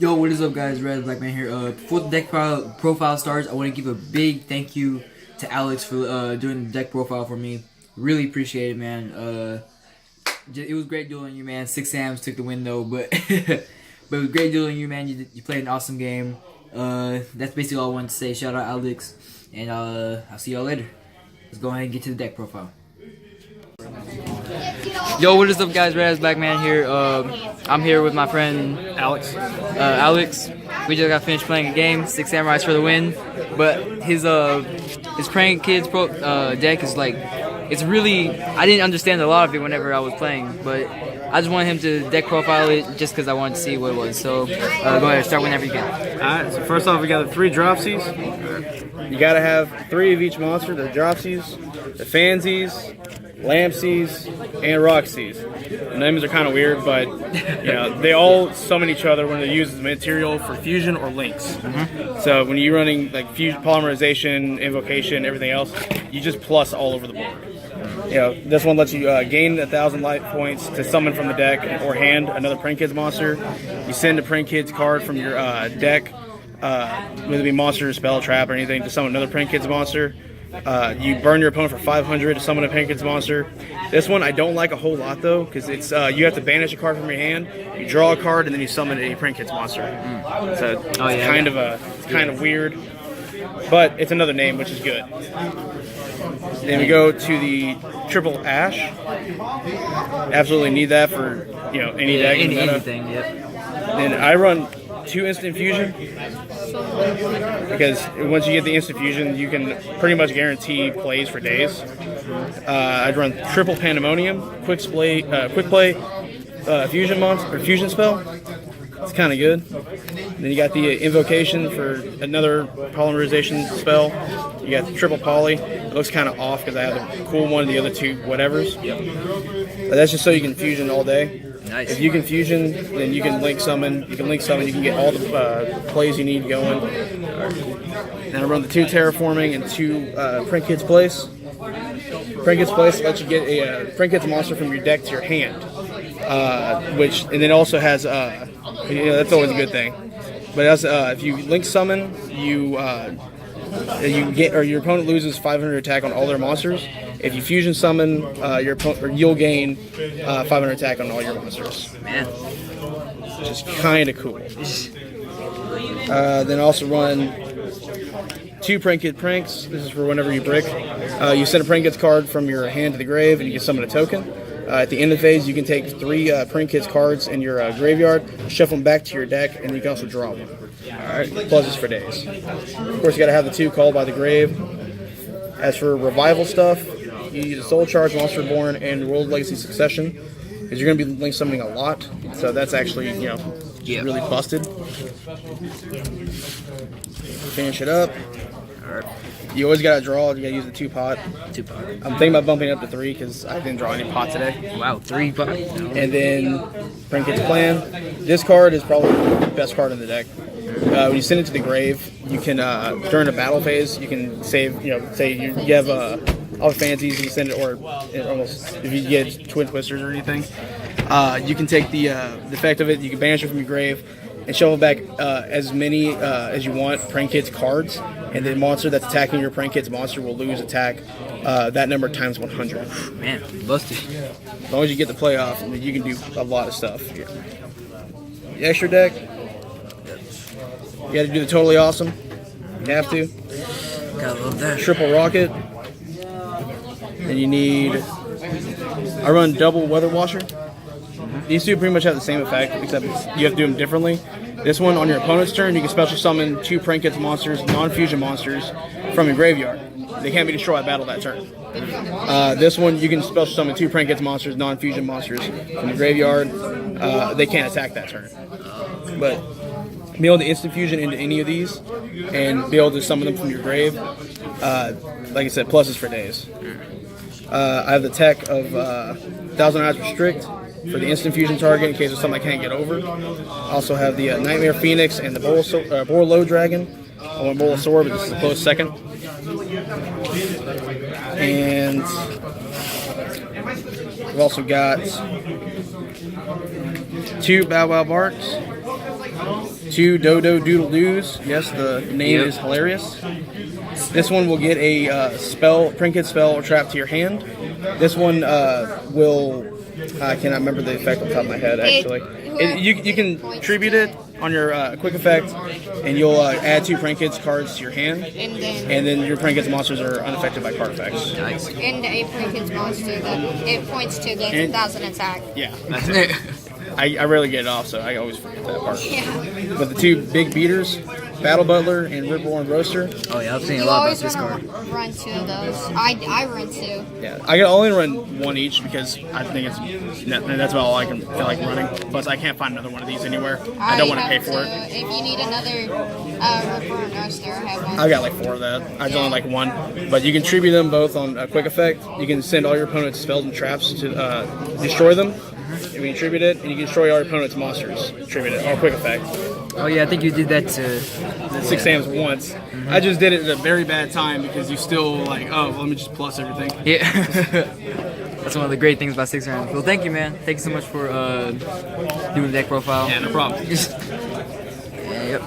Yo, what is up, guys? Red Black Man here. Before the deck profile starts, I want to give a big thank you to Alex for doing the deck profile for me. Really appreciate it, man. It was great dueling you, man. 6 Sams took the win though, but but it was great dueling you, man. You played an awesome game. That's basically all I wanted to say. Shout out Alex, and I'll see y'all later. Let's go ahead and get to the deck profile. Yo, what is up, guys? Red Black Man here. I'm here with my friend Alex. We just got finished playing a game. 6 Samurais for the win. But his Praying Kids deck is like, it's really, I didn't understand a lot of it whenever I was playing, but I just wanted him to deck profile it just because I wanted to see what it was. So go ahead, start whenever you can. Alright, so first off, we got the 3 Dropsies. You gotta have 3 of each monster: the Dropsies, the Fansies, Lampsies, and Roxies. The names are kind of weird, but they all summon each other when they use the material for fusion or links. So when you're running like fusion, polymerization, invocation, everything else, you just plus all over the board. This one lets you gain 1,000 life points to summon from the deck or hand another Praying Kids monster. You send a Praying Kids card from your deck, whether it be monster, spell, trap, or anything, to summon another Praying Kids monster. You burn your opponent for 500 to summon a Praying Kids monster. This one I don't like a whole lot though, because it's you have to banish a card from your hand, you draw a card, and then you summon a Praying Kids monster. So it's kind of weird, but it's another name, which is good. Then we go to the Triple Ash. Absolutely need that for any deck. Anything, yep. Then I run 2 Instant Fusion, because once you get the Instant Fusion, you can pretty much guarantee plays for days. I'd run Triple Pandemonium, Quick Play, Fusion monster or Fusion spell. It's kind of good. Then you got the Invocation for another polymerization spell. You got the Triple Poly. It looks kind of off because I have the cool one, the other 2 whatevers. But that's just so you can fusion all day. Nice. If you can fusion, then you can link summon. You can get all the plays you need going. Then I run the 2 Terraforming and 2 Praying Kids Place. Praying Kids Place lets you get a Praying Kids monster from your deck to your hand, and then also has that's always a good thing. But if you link summon, your opponent loses 500 attack on all their monsters. If you fusion summon, you'll gain 500 attack on all your monsters. Man, which is kind of cool. Then also run 2 Praying Kid Pranks. This is for whenever you brick. You send a Praying Kids card from your hand to the grave, and you can summon a token. At the end of the phase, you can take 3 Praying Kids cards in your graveyard, shuffle them back to your deck, and you can also draw one. Alright, pluses for days. Of course, you gotta have the 2 Called by the Grave. As for revival stuff, you use a Soul Charge, Monster Reborn, and World Legacy Succession, because you're gonna be link summoning a lot. So that's actually, really busted. Finish it up. You always gotta draw. You gotta use the 2 pot. 2 pot. I'm thinking about bumping it up to 3 because I didn't draw any pot today. Wow, 3 pot. And then Praying Kids Plan. This card is probably the best card in the deck. When you send it to the grave, you can during a battle phase, you can save. Say you have all the Fansies, you send it, or almost if you get Twin Twisters or anything, you can take the effect of it. You can banish it from your grave and shuffle back as many as you want Praying Kids cards, and the monster that's attacking your Praying Kids monster will lose attack that number times 100. Man, busted. As long as you get the playoff, you can do a lot of stuff. The extra deck, you got to do the Totally Awesome. You have to. Gotta love that. Triple Rocket. And you need. I run double Weather Washer. These 2 pretty much have the same effect, except you have to do them differently. This one, on your opponent's turn, you can special summon 2 Praying Kids monsters, non-fusion monsters, from your graveyard. They can't be destroyed by battle that turn. This one, you can special summon 2 Praying Kids monsters, non-fusion monsters, from the graveyard. They can't attack that turn. But be able to instant fusion into any of these and be able to summon them from your grave, like I said, pluses for days. I have the tech of 1,000 Eyes Restrict for the instant fusion target in case of something I can't get over. I also have the Nightmare Phoenix and the Borlow Dragon. I want Bulbasaur, but this is a close second. And we've also got 2 Bow Wow Barks. 2 Dodo Doodle Doos. Yes, the name Yep. is hilarious. This one will get a Trinket spell or trap to your hand. This one will. I cannot remember the effect on top of my head. Actually, you can tribute it on your quick effect, and you'll add 2 Trinkets cards to your hand, and then your Trinkets monsters are unaffected by card effects. Nice. And a Trinkets monster that it points to gains And- 1,000 attack. Yeah, that's it. I rarely get it off, so I always forget that part. Yeah. But the 2 big beaters, Battle Butler and Riverborn Roaster. Oh yeah, I've seen a You lot about always this want card. to run 2 of those. I run 2. Yeah, I can only run 1 each because I think that's about all I can feel like running. Plus, I can't find another one of these anywhere. I don't want to pay have for it. If you need another Ripper and Roaster, I have one. I've got like 4 of that. I've only like 1, but you can tribute them both on a quick effect. You can send all your opponent's spells and traps to destroy them. You can tribute it, and you can destroy all your opponent's monsters. Tribute it, all quick effect. Oh yeah, I think you did that to. 6 Sam's once. I just did it at a very bad time because you still like, oh, let me just plus everything. Yeah. That's one of the great things about 6 rounds. Well, thank you, man. Thank you so much for doing the deck profile. Yeah, no problem. Yep.